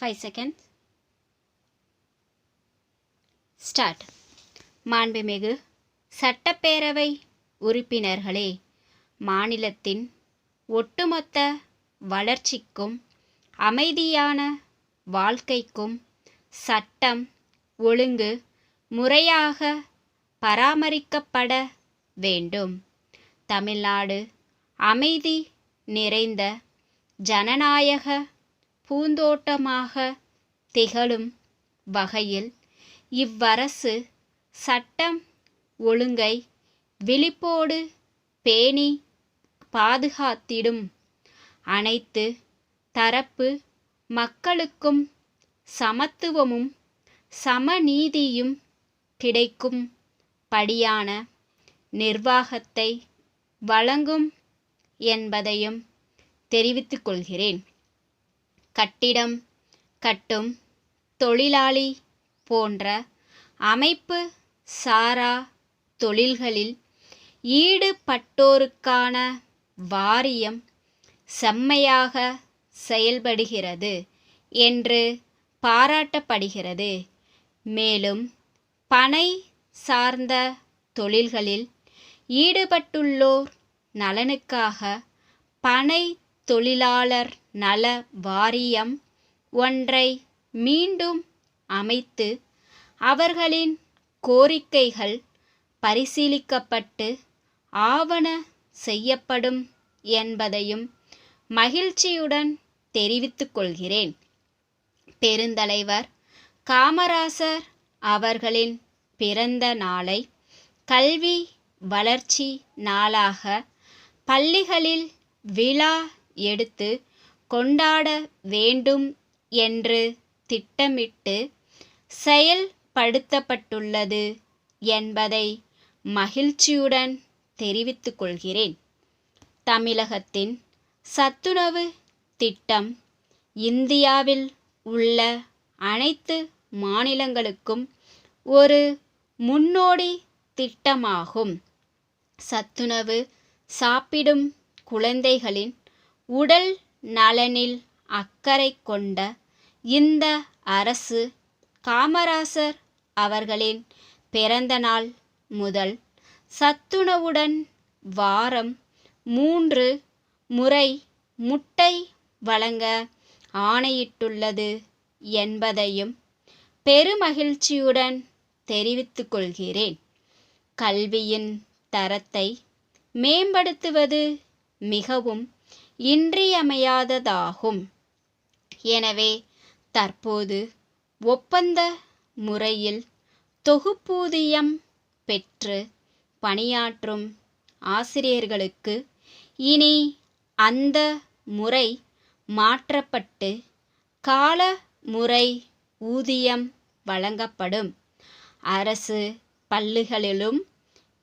5 seconds. Start. மாண்புமிகு சட்டப்பேரவை உறுப்பினர்களே, மாநிலத்தின் ஒட்டுமொத்த வளர்ச்சிக்கும் அமைதியான வாழ்க்கைக்கும் சட்டம் ஒழுங்கு முறையாக பராமரிக்கப்பட வேண்டும். தமிழ்நாடு அமைதி நிறைந்த ஜனநாயக பூந்தோட்டமாக திகழும் வகையில் இவ்வரசு சட்டம் ஒழுங்கை விழிப்போடு பேணி பாதுகாத்திடும். அனைத்து தரப்பு மக்களுக்கும் சமத்துவமும் சமநீதியும் கிடைக்கும் படியான நிர்வாகத்தை வழங்கும் என்பதையும் தெரிவித்துக் கொள்கிறேன். கட்டிடம் கட்டும் தொழிலாளி போன்ற அமைப்பு சாரா தொழில்களில் ஈடுபட்டோருக்கான வாரியம் செம்மையாக செயல்படுகிறது என்று பாராட்டப்படுகிறது. மேலும் பனை சார்ந்த தொழில்களில் ஈடுபட்டுள்ளோர் நலனுக்காக பனை தொழிலாளர் நல வாரியம் ஒன்றை மீண்டும் அமைத்து அவர்களின் கோரிக்கைகள் பரிசீலிக்கப்பட்டு ஆவண செய்யப்படும் என்பதையும் மகிழ்ச்சியுடன் தெரிவித்துக் கொள்கிறேன். பெருந்தலைவர் காமராசர் அவர்களின் பிறந்த நாளை கல்வி வளர்ச்சி நாளாக பள்ளிகளில் விழா எடுத்து கொண்டாட வேண்டும் என்று திட்டமிட்டு செயல்படுத்தப்பட்டுள்ளது என்பதை மகிழ்ச்சியுடன் தெரிவித்துக் கொள்கிறேன். தமிழகத்தின் சத்துணவு திட்டம் இந்தியாவில் உள்ள அனைத்து மாநிலங்களுக்கும் ஒரு முன்னோடி திட்டமாகும். சத்துணவு சாப்பிடும் குழந்தைகளின் உடல் நலனில் அக்கறை கொண்ட இந்த அரசு காமராசர் அவர்களின் பிறந்த நாள் முதல் சத்துணவுடன் வாரம் 3 முறை முட்டை வழங்க ஆணையிட்டுள்ளது என்பதையும் பெருமகிழ்ச்சியுடன் தெரிவித்துக் கொள்கிறேன். கல்வியின் தரத்தை மேம்படுத்துவது மிகவும் இன்றியமையாததாகும். எனவே தற்போது ஒப்பந்த முறையில் தொகுப்பூதியம் பெற்று பணியாற்றும் ஆசிரியர்களுக்கு இனி அந்த முறை மாற்றப்பட்டு கால முறை ஊதியம் வழங்கப்படும். அரசு பள்ளிகளிலும்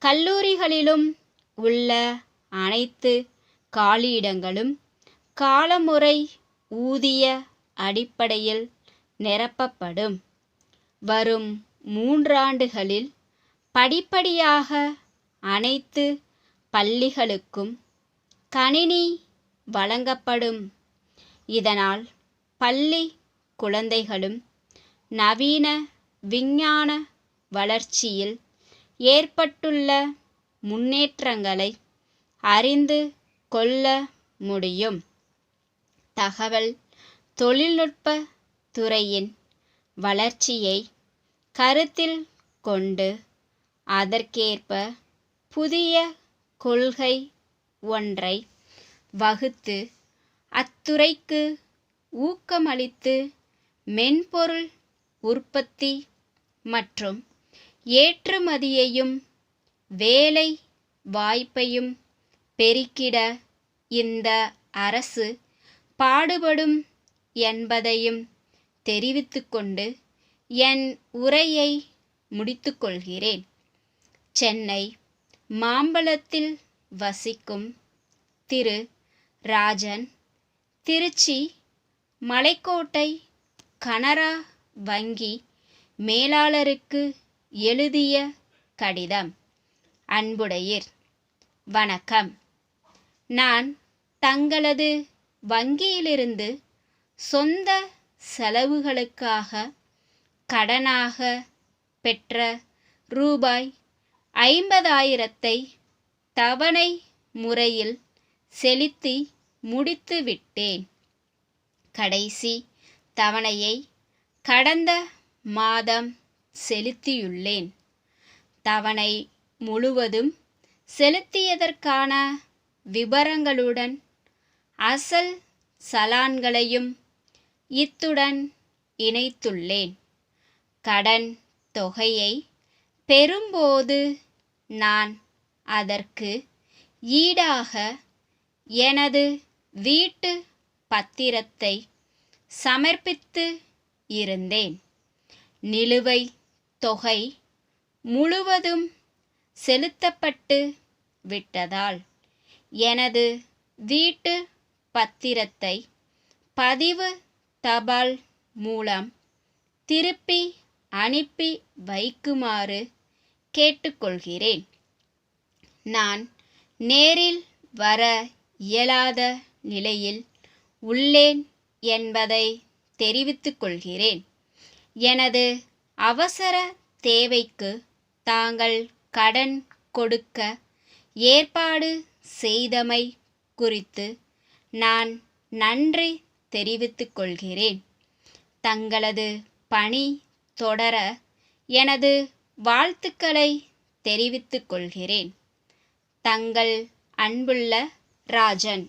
கல்லூரிகளிலும் உள்ள அனைத்து காலியிடங்களும் காலமுறை ஊதிய அடிப்படையில் நிரப்பப்படும். வரும் 3 ஆண்டுகளில் படிப்படியாக அனைத்து பள்ளிகளுக்கும் கணினி வழங்கப்படும். இதனால் பள்ளி குழந்தைகளும் நவீன விஞ்ஞான வளர்ச்சியில் ஏற்பட்டுள்ள முன்னேற்றங்களை அறிந்து கொள்ள முடியும். தகவல் தொழில்நுட்ப துறையின் வளர்ச்சியை கருத்தில் கொண்டு அதற்கேற்ப புதிய கொள்கை ஒன்றை வகுத்து அத்துறைக்கு ஊக்கமளித்து மென்பொருள் உற்பத்தி மற்றும் ஏற்றுமதியையும் வேலை வாய்ப்பையும் பெருக்கிட இந்த அரசு பாடுபடும் என்பதையும் தெரிவித்துக்கொண்டு என் உரையை முடித்துக்கொள்கிறேன். சென்னை மாம்பலத்தில் வசிக்கும் திரு ராஜன் திருச்சி மலைக்கோட்டை கனரா வங்கி மேலாளருக்கு எழுதிய கடிதம். அன்புடையீர், வணக்கம். நான் தங்களது வங்கியிலிருந்து சொந்த செலவுகளுக்காக கடனாக பெற்ற ரூபாய் 50,000 தவணை முறையில் செலுத்தி முடித்துவிட்டேன். கடைசி தவணையை கடந்த மாதம் செலுத்தியுள்ளேன். தவணை முழுவதும் செலுத்தியதற்கான விபரங்களுடன் அசல் சலான்களையும் இத்துடன் இணைத்துள்ளேன். கடன் தொகையை பெறும்போது நான் அதற்கு ஈடாக எனது வீட்டு பத்திரத்தை சமர்ப்பித்து இருந்தேன். நிலுவைத் தொகை முழுவதும் செலுத்தப்பட்டு விட்டதால் எனது வீட்டு பத்திரத்தை பதிவு தபால் மூலம் திருப்பி அனுப்பி வைக்குமாறு கேட்டுக்கொள்கிறேன். நான் நேரில் வர இயலாத நிலையில் உள்ளேன் என்பதை தெரிவித்துக் கொள்கிறேன். எனது அவசர தேவைக்கு தாங்கள் கடன் கொடுக்க ஏற்பாடு செய்தமை குறித்து நான் நன்றி தெரிவித்துக் கொள்கிறேன். தங்களது பணி தொடர எனது வாழ்த்துக்களை தெரிவித்துக் கொள்கிறேன். தங்கள் அன்புள்ள ராஜன்.